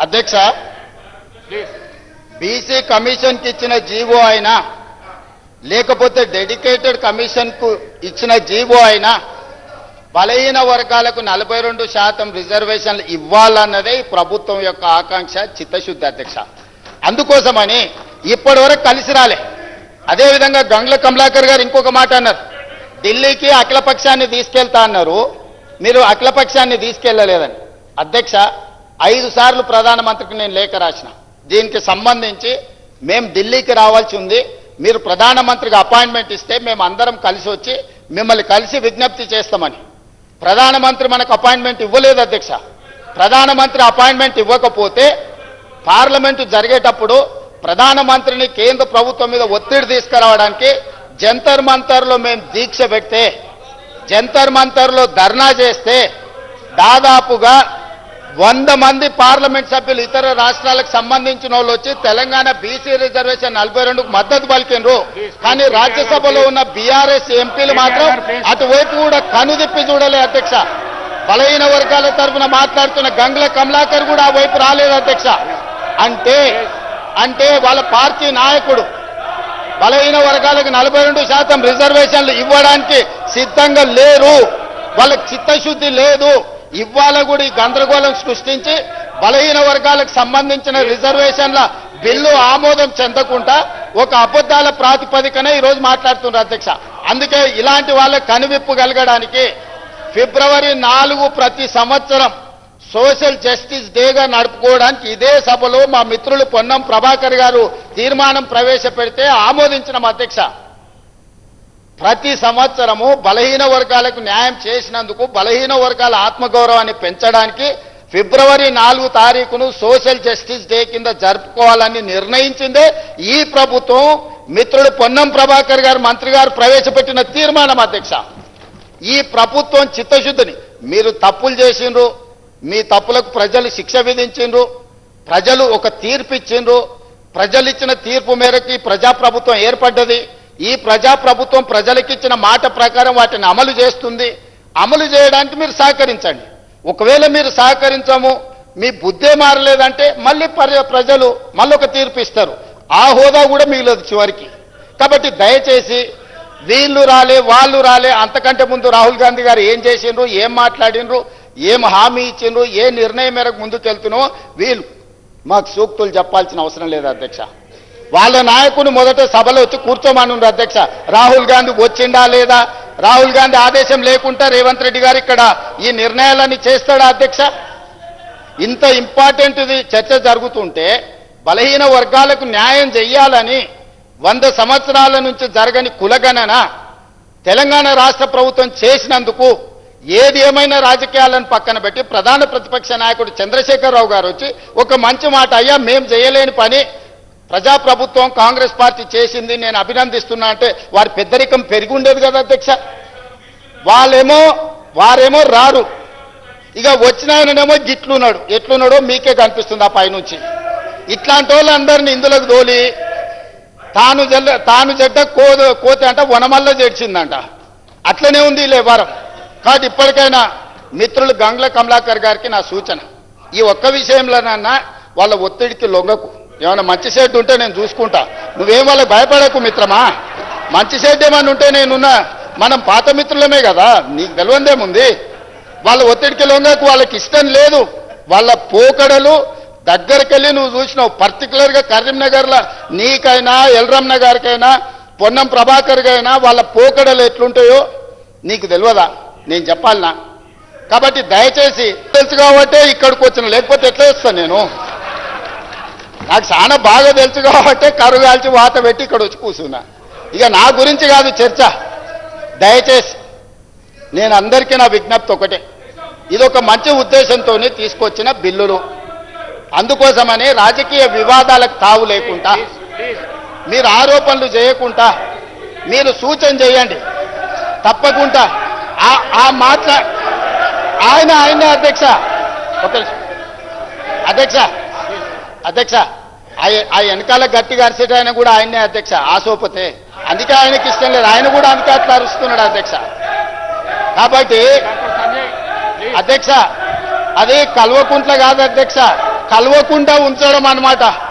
అధ్యక్ష, BC commission కి ఇచ్చిన జీవో అయినా లేకపోతే డెడికేటెడ్ కమిషన్ కు ఇచ్చిన జీవో అయినా బలహీన వర్గాలకు 42% రిజర్వేషన్లు ఇవ్వాలన్నదే ఈ ప్రభుత్వం యొక్క ఆకాంక్ష, చిత్తశుద్ధి అధ్యక్ష. అందుకోసమని ఇప్పటి వరకు కలిసి రాలే. అదేవిధంగా గంగ్ల కమలాకర్ గారు ఇంకొక మాట అన్నారు, ఢిల్లీకి అఖిలపక్షాన్ని తీసుకెళ్తా అన్నారు, మీరు అఖిలపక్షాన్ని తీసుకెళ్లలేదని. అధ్యక్ష, 5 సార్లు ప్రధానమంత్రికి నేను లేఖ రాసిన, దీనికి సంబంధించి మేము ఢిల్లీకి రావాల్సి ఉంది, మీరు ప్రధానమంత్రికి అపాయింట్మెంట్ ఇస్తే మేము అందరం కలిసి వచ్చి మిమ్మల్ని కలిసి విజ్ఞప్తి చేస్తామని. ప్రధానమంత్రి మనకు అపాయింట్మెంట్ ఇవ్వలేదు అధ్యక్ష. ప్రధానమంత్రి అపాయింట్మెంట్ ఇవ్వకపోతే పార్లమెంటు జరిగేటప్పుడు ప్రధానమంత్రిని కేంద్ర ప్రభుత్వం మీద ఒత్తిడి తీసుకురావడానికి జంతర్ మంతర్లో మేము దీక్ష పెడితే, జంతర్ మంతర్లో ధర్నా చేస్తే దాదాపుగా 100 మంది పార్లమెంట్ సభ్యులు ఇతర రాష్ట్రాలకు సంబంధించిన వాళ్ళు వచ్చి తెలంగాణ బీసీ రిజర్వేషన్ 42కు మద్దతు పలికినరు. కానీ రాజ్యసభలో ఉన్న బీఆర్ఎస్ ఎంపీలు మాత్రం అటువైపు కూడా కనుదిప్పి చూడలే అధ్యక్ష. బలహీన వర్గాల తరఫున మాట్లాడుతున్న గంగ్ల కమలాకర్ కూడా ఆ వైపు రాలేదు అధ్యక్ష. అంటే వాళ్ళ పార్టీ నాయకుడు బలహీన వర్గాలకు 42% రిజర్వేషన్లు ఇవ్వడానికి సిద్ధంగా లేరు, వాళ్ళకి చిత్తశుద్ధి లేదు. ఇవాళ కూడా ఈ గందరగోళం సృష్టించి బలహీన వర్గాలకు సంబంధించిన రిజర్వేషన్ల బిల్లు ఆమోదం చెందకుండా ఒక అబద్ధాల ప్రాతిపదికన ఈరోజు మాట్లాడుతున్నారు అధ్యక్ష. అందుకే ఇలాంటి వాళ్ళకి కనువిప్పు కలగడానికి ఫిబ్రవరి 4 ప్రతి సంవత్సరం సోషల్ జస్టిస్ డేగా నడుపుకోవడానికి ఇదే సభలో మా మిత్రులు పొన్నం ప్రభాకర్ గారు తీర్మానం ప్రవేశపెడితే ఆమోదించిన అధ్యక్ష. ప్రతి సంవత్సరము బలహీన వర్గాలకు న్యాయం చేసినందుకు బలహీన వర్గాల ఆత్మగౌరవాన్ని పెంచడానికి ఫిబ్రవరి 4 తారీఖును సోషల్ జస్టిస్ డే కింద జరుపుకోవాలని నిర్ణయించిందే ఈ ప్రభుత్వం. మిత్రుడు పొన్నం ప్రభాకర్ గారు మంత్రి గారు ప్రవేశపెట్టిన తీర్మానం అధ్యక్ష. ఈ ప్రభుత్వం చిత్తశుద్ధిని, మీరు తప్పులు చేసిండ్రు, మీ తప్పులకు ప్రజలు శిక్ష విధించిండ్రు, ప్రజలు ఒక తీర్పు ఇచ్చిండ్రు, ప్రజలు ఇచ్చిన తీర్పు మేరకు ప్రజాప్రభుత్వం ఏర్పడ్డది. ఈ ప్రజాప్రభుత్వం ప్రజలకిచ్చిన మాట ప్రకారం వాటిని అమలు చేస్తుంది. అమలు చేయడానికి మీరు సహకరించండి. ఒకవేళ మీరు సహకరించము, మీ బుద్ధే మారలేదంటే మళ్ళీ ప్రజలు మళ్ళీ ఒక తీర్పు ఇస్తారు. ఆ హోదా కూడా మిగలదు చివరికి. కాబట్టి దయచేసి వీళ్ళు రాలే వాళ్ళు రాలే, అంతకంటే ముందు రాహుల్ గాంధీ గారు ఏం చేసిండ్రు, ఏం మాట్లాడిండ్రు, ఏం హామీ ఇచ్చిండ్రు, ఏ నిర్ణయం మేరకు ముందుకెళ్తున్నామో వీళ్ళు మాకు సూక్తులు చెప్పాల్సిన అవసరం లేదు అధ్యక్ష. వాళ్ళ నాయకుని మొదట సభలో వచ్చి కూర్చోమనుండ్రు అధ్యక్ష. రాహుల్ గాంధీ వచ్చిండా లేదా, రాహుల్ గాంధీ ఆదేశం లేకుండా రేవంత్ రెడ్డి గారు ఇక్కడ ఈ నిర్ణయాలన్నీ చేస్తాడా అధ్యక్ష? ఇంత ఇంపార్టెంట్ చర్చ జరుగుతుంటే బలహీన వర్గాలకు న్యాయం చెయ్యాలని 100 సంవత్సరాల నుంచి జరగని కులగణన తెలంగాణ రాష్ట్ర ప్రభుత్వం చేసినందుకు ఏది ఏమైనా రాజకీయాలను పక్కన పెట్టి ప్రధాన ప్రతిపక్ష నాయకుడు చంద్రశేఖరరావు గారు వచ్చి ఒక మంచి మాట, అయ్యా మేం చేయలేని పని ప్రజాప్రభుత్వం కాంగ్రెస్ పార్టీ చేసింది, నేను అభినందిస్తున్నా అంటే వారి పెద్దరికం పెరిగి ఉండేది కదా అధ్యక్ష. వారేమో రారు, ఇక వచ్చిన ఆయననేమో గిట్లున్నాడు, ఎట్లున్నాడో మీకే కనిపిస్తుంది ఆ పైనుంచి. ఇట్లాంటి వాళ్ళందరినీ ఇందులోకి దోలి తాను చెడ్డ కోతి అంట వనమల్ల చేర్చిందంట. అట్లనే ఉంది ఈ వ్యవహారం. కాబట్టి ఇప్పటికైనా మిత్రులు గంగ్ల కమలాకర్ గారికి నా సూచన, ఈ ఒక్క విషయంలోనన్నా వాళ్ళ ఒత్తిడికి లొంగకు. ఏమైనా మంచి షెడ్ ఉంటే నేను చూసుకుంటా, నువ్వేం వాళ్ళకి భయపడకు మిత్రమా. మంచి షెడ్ ఏమన్నా ఉంటే నేనున్నా, మనం పాత మిత్రులమే కదా, నీకు తెలియదేముంది. వాళ్ళ ఒత్తిడికి లొంగకు, వాళ్ళకి ఇష్టం లేదు. వాళ్ళ పోకడలు దగ్గరికి వెళ్ళి నువ్వు చూసినావు. పర్టికులర్గా కరీంనగర్లో నీకైనా ఎల్రమ్న గారికైనా పొన్నం ప్రభాకర్ అయినా వాళ్ళ పోకడలు ఎట్లుంటాయో నీకు తెలియదా, నేను చెప్పాలనా? కాబట్టి దయచేసి తెలుసు కాబట్టే ఇక్కడికి వచ్చిన, లేకపోతే ఎట్లా వస్తాను నేను? నాకు చాలా బాగా తెలుసు కాబట్టే కరుగాల్చి వాత పెట్టి ఇక్కడ వచ్చి కూర్చున్నా. ఇక నా గురించి కాదు చర్చ. దయచేసి నేను అందరికీ నా విజ్ఞప్తి ఒకటే, ఇదొక మంచి ఉద్దేశంతో తీసుకొచ్చిన బిల్లులు. అందుకోసమని రాజకీయ వివాదాలకు తావు లేకుండా, మీరు ఆరోపణలు చేయకుండా మీరు సూచన చేయండి. తప్పకుండా ఆ మాట ఆయన అధ్యక్ష అధ్యక్ష ఆ వెనకాల గట్టిగా అరిసేట ఆయన కూడా ఆయనే అధ్యక్ష, ఆసోపతే. అందుకే ఆయనకి ఇష్టం లేదు, ఆయన కూడా అందుకే అట్లా అరుస్తున్నాడు అధ్యక్ష. కాబట్టి అధ్యక్ష అది కల్వకుంట్ల కాదు అధ్యక్ష, కలవకుండా ఉంచడం అన్నమాట.